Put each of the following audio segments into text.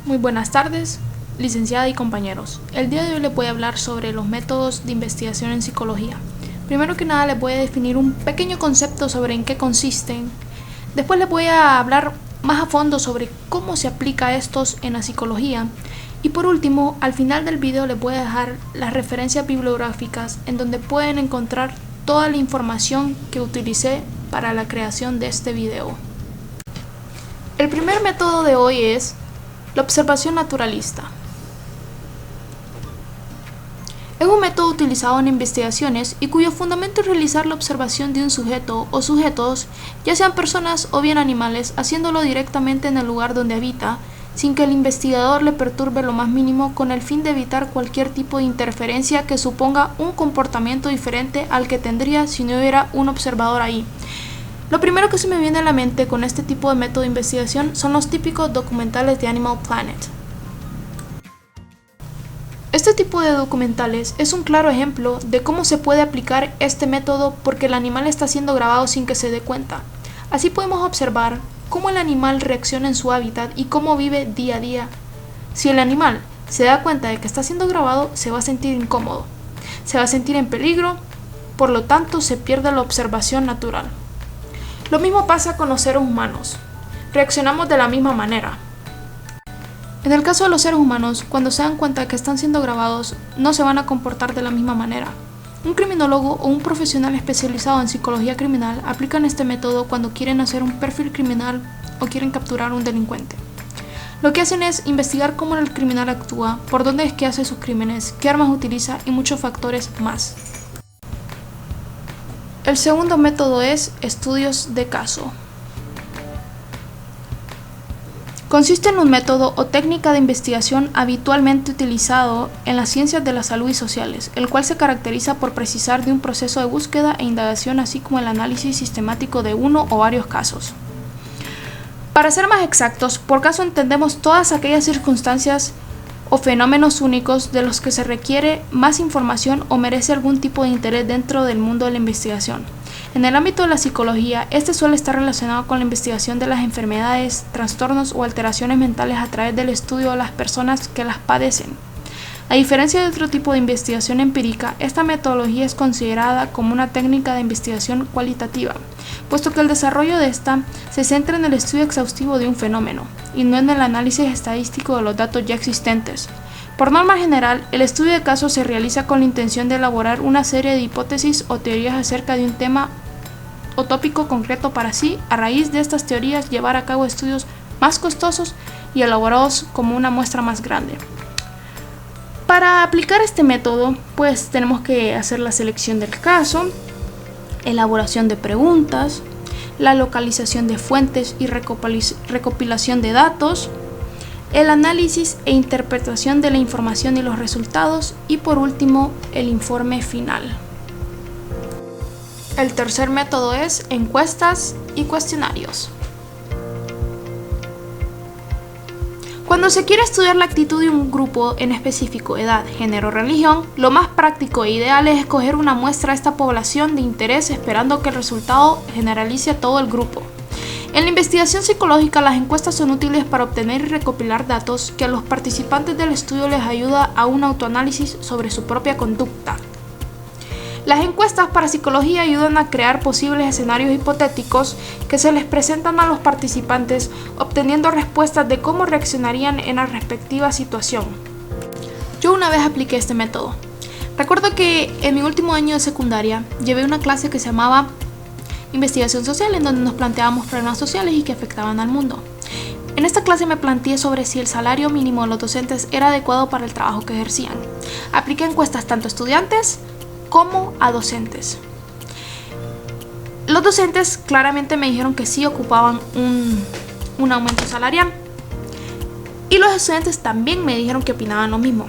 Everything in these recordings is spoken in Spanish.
Muy buenas tardes, licenciada y compañeros. El día de hoy les voy a hablar sobre los métodos de investigación en psicología. Primero que nada les voy a definir un pequeño concepto sobre en qué consisten. Después les voy a hablar más a fondo sobre cómo se aplica estos en la psicología. Y por último, al final del video les voy a dejar las referencias bibliográficas en donde pueden encontrar toda la información que utilicé para la creación de este video. El primer método de hoy es la observación naturalista. Es un método utilizado en investigaciones y cuyo fundamento es realizar la observación de un sujeto o sujetos, ya sean personas o bien animales, haciéndolo directamente en el lugar donde habita, sin que el investigador le perturbe lo más mínimo, con el fin de evitar cualquier tipo de interferencia que suponga un comportamiento diferente al que tendría si no hubiera un observador ahí. Lo primero que se me viene a la mente con este tipo de método de investigación son los típicos documentales de Animal Planet. Este tipo de documentales es un claro ejemplo de cómo se puede aplicar este método porque el animal está siendo grabado sin que se dé cuenta. Así podemos observar cómo el animal reacciona en su hábitat y cómo vive día a día. Si el animal se da cuenta de que está siendo grabado, se va a sentir incómodo, se va a sentir en peligro, por lo tanto se pierde la observación natural. Lo mismo pasa con los seres humanos. Reaccionamos de la misma manera. En el caso de los seres humanos, cuando se dan cuenta de que están siendo grabados, no se van a comportar de la misma manera. Un criminólogo o un profesional especializado en psicología criminal aplican este método cuando quieren hacer un perfil criminal o quieren capturar a un delincuente. Lo que hacen es investigar cómo el criminal actúa, por dónde es que hace sus crímenes, qué armas utiliza y muchos factores más. El segundo método es estudios de caso. Consiste en un método o técnica de investigación habitualmente utilizado en las ciencias de la salud y sociales, el cual se caracteriza por precisar de un proceso de búsqueda e indagación, así como el análisis sistemático de uno o varios casos. Para ser más exactos, por caso entendemos todas aquellas circunstancias o fenómenos únicos de los que se requiere más información o merece algún tipo de interés dentro del mundo de la investigación. En el ámbito de la psicología, este suele estar relacionado con la investigación de las enfermedades, trastornos o alteraciones mentales a través del estudio de las personas que las padecen. A diferencia de otro tipo de investigación empírica, esta metodología es considerada como una técnica de investigación cualitativa, puesto que el desarrollo de esta se centra en el estudio exhaustivo de un fenómeno, y no en el análisis estadístico de los datos ya existentes. Por norma general, el estudio de casos se realiza con la intención de elaborar una serie de hipótesis o teorías acerca de un tema o tópico concreto para así, a raíz de estas teorías, llevar a cabo estudios más costosos y elaborados como una muestra más grande. Para aplicar este método, pues tenemos que hacer la selección del caso, elaboración de preguntas, la localización de fuentes y recopilación de datos, el análisis e interpretación de la información y los resultados, y por último, el informe final. El tercer método es encuestas y cuestionarios. Cuando se quiere estudiar la actitud de un grupo en específico, edad, género o religión, lo más práctico e ideal es escoger una muestra de esta población de interés esperando que el resultado generalice a todo el grupo. En la investigación psicológica, las encuestas son útiles para obtener y recopilar datos que a los participantes del estudio les ayuda a un autoanálisis sobre su propia conducta. Las encuestas para psicología ayudan a crear posibles escenarios hipotéticos que se les presentan a los participantes, obteniendo respuestas de cómo reaccionarían en la respectiva situación. Yo una vez apliqué este método. Recuerdo que en mi último año de secundaria llevé una clase que se llamaba Investigación Social, en donde nos planteábamos problemas sociales y que afectaban al mundo. En esta clase me planteé sobre si el salario mínimo de los docentes era adecuado para el trabajo que ejercían. Apliqué encuestas tanto a estudiantes como a docentes. Los docentes claramente me dijeron que sí ocupaban un aumento salarial, y los estudiantes también me dijeron que opinaban lo mismo.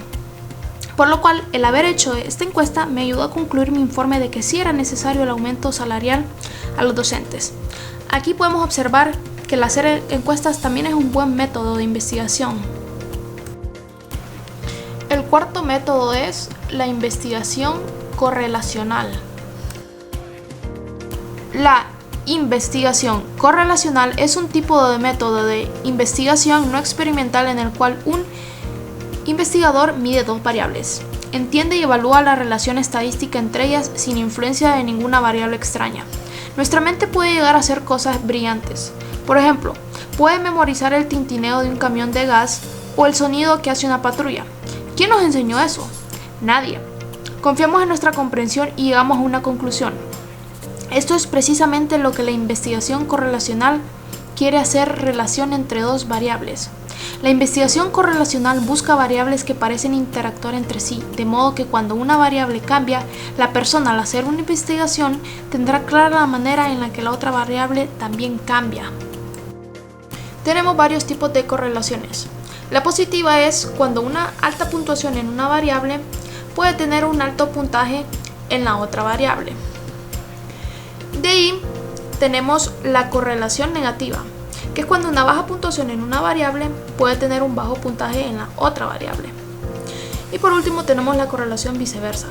Por lo cual, el haber hecho esta encuesta me ayudó a concluir mi informe de que sí era necesario el aumento salarial a los docentes. Aquí podemos observar que el hacer encuestas también es un buen método de investigación. El cuarto método es la investigación correlacional. La Investigación correlacional es un tipo de método de investigación no experimental en el cual un investigador mide dos variables, entiende y evalúa la relación estadística entre ellas sin influencia de ninguna variable extraña. Nuestra mente puede llegar a hacer cosas brillantes. Por ejemplo, puede memorizar el tintineo de un camión de gas o el sonido que hace una patrulla. ¿Quién nos enseñó eso? Nadie. Confiamos en nuestra comprensión y llegamos a una conclusión. Esto es precisamente lo que la investigación correlacional quiere hacer: relación entre dos variables. La investigación correlacional busca variables que parecen interactuar entre sí, de modo que cuando una variable cambia, la persona al hacer una investigación tendrá clara la manera en la que la otra variable también cambia. Tenemos varios tipos de correlaciones. La positiva es cuando una alta puntuación en una variable puede tener un alto puntaje en la otra variable. De ahí tenemos la correlación negativa, que es cuando una baja puntuación en una variable puede tener un bajo puntaje en la otra variable. Y por último tenemos la correlación viceversa,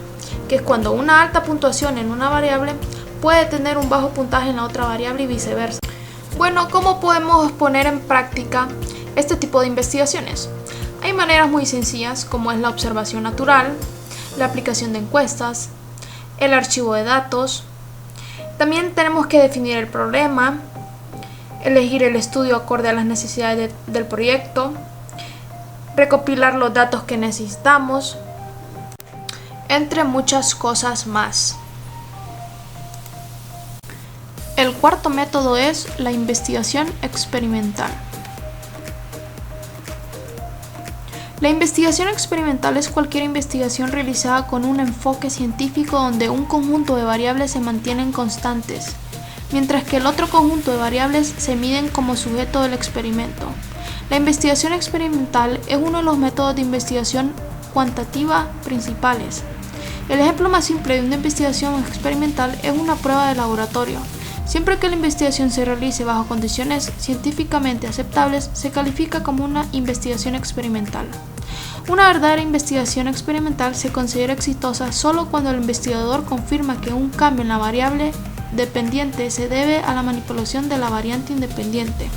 que es cuando una alta puntuación en una variable puede tener un bajo puntaje en la otra variable y viceversa. Bueno, ¿cómo podemos poner en práctica este tipo de investigaciones? Hay maneras muy sencillas, como es la observación natural, la aplicación de encuestas, el archivo de datos. También tenemos que definir el problema, elegir el estudio acorde a las necesidades del proyecto, recopilar los datos que necesitamos, entre muchas cosas más. El cuarto método es la investigación experimental. La investigación experimental es cualquier investigación realizada con un enfoque científico donde un conjunto de variables se mantienen constantes, mientras que el otro conjunto de variables se miden como sujeto del experimento. La investigación experimental es uno de los métodos de investigación cuantitativa principales. El ejemplo más simple de una investigación experimental es una prueba de laboratorio. Siempre que la investigación se realice bajo condiciones científicamente aceptables, se califica como una investigación experimental. Una verdadera investigación experimental se considera exitosa solo cuando el investigador confirma que un cambio en la variable dependiente se debe a la manipulación de la variante independiente.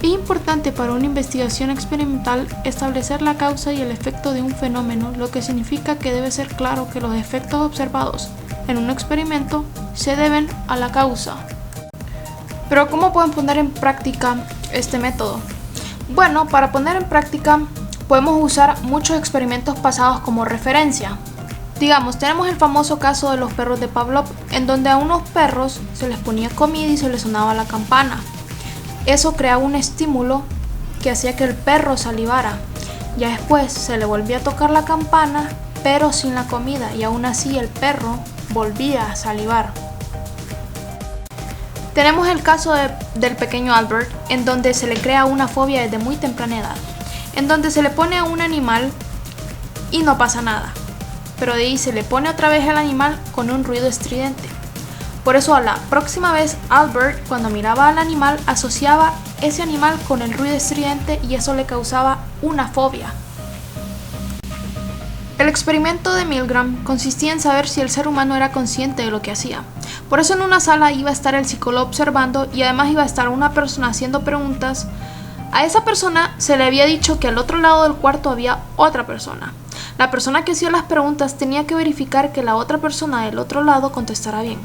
Es importante para una investigación experimental establecer la causa y el efecto de un fenómeno, lo que significa que debe ser claro que los efectos observados en un experimento se deben a la causa. Pero ¿cómo pueden poner en práctica este método? Bueno, para poner en práctica podemos usar muchos experimentos pasados como referencia. Digamos, tenemos el famoso caso de los perros de Pavlov, en donde a unos perros se les ponía comida y se les sonaba la campana. Eso creaba un estímulo que hacía que el perro salivara. Ya después se le volvía a tocar la campana, pero sin la comida, y aún así el perro volvía a salivar. Tenemos el caso del pequeño Albert, en donde se le crea una fobia desde muy temprana edad, en donde se le pone a un animal y no pasa nada, pero de ahí se le pone otra vez al animal con un ruido estridente. Por eso a la próxima vez Albert, cuando miraba al animal, asociaba ese animal con el ruido estridente y eso le causaba una fobia. El experimento de Milgram consistía en saber si el ser humano era consciente de lo que hacía. Por eso en una sala iba a estar el psicólogo observando y además iba a estar una persona haciendo preguntas. A esa persona se le había dicho que al otro lado del cuarto había otra persona. La persona que hacía las preguntas tenía que verificar que la otra persona del otro lado contestara bien.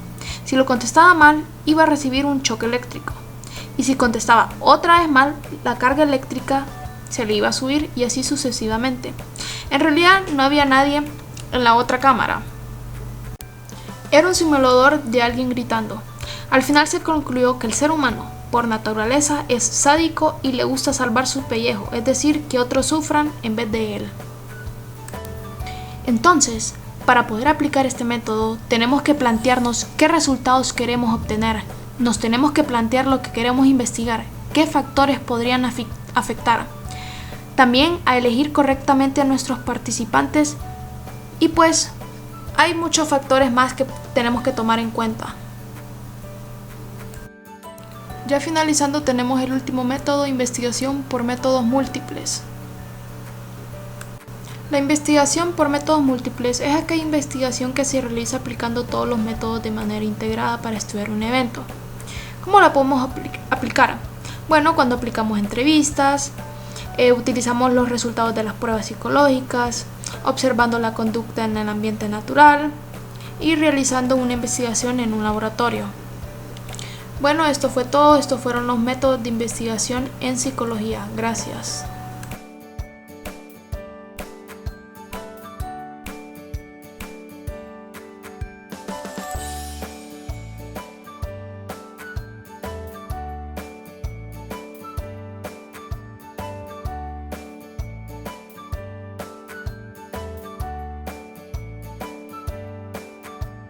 Si lo contestaba mal, iba a recibir un choque eléctrico. Y si contestaba otra vez mal, la carga eléctrica se le iba a subir y así sucesivamente. En realidad no había nadie en la otra cámara. Era un simulador de alguien gritando. Al final se concluyó que el ser humano, por naturaleza, es sádico y le gusta salvar su pellejo, es decir, que otros sufran en vez de él. Entonces, para poder aplicar este método, tenemos que plantearnos qué resultados queremos obtener. Nos tenemos que plantear lo que queremos investigar, qué factores podrían afectar. También a elegir correctamente a nuestros participantes y pues hay muchos factores más que tenemos que tomar en cuenta. Ya finalizando tenemos el último método, investigación por métodos múltiples. La investigación por métodos múltiples es aquella investigación que se realiza aplicando todos los métodos de manera integrada para estudiar un evento. ¿Cómo la podemos aplicar? Bueno, cuando aplicamos entrevistas, utilizamos los resultados de las pruebas psicológicas, observando la conducta en el ambiente natural y realizando una investigación en un laboratorio. Bueno, esto fue todo. Estos fueron los métodos de investigación en psicología. Gracias.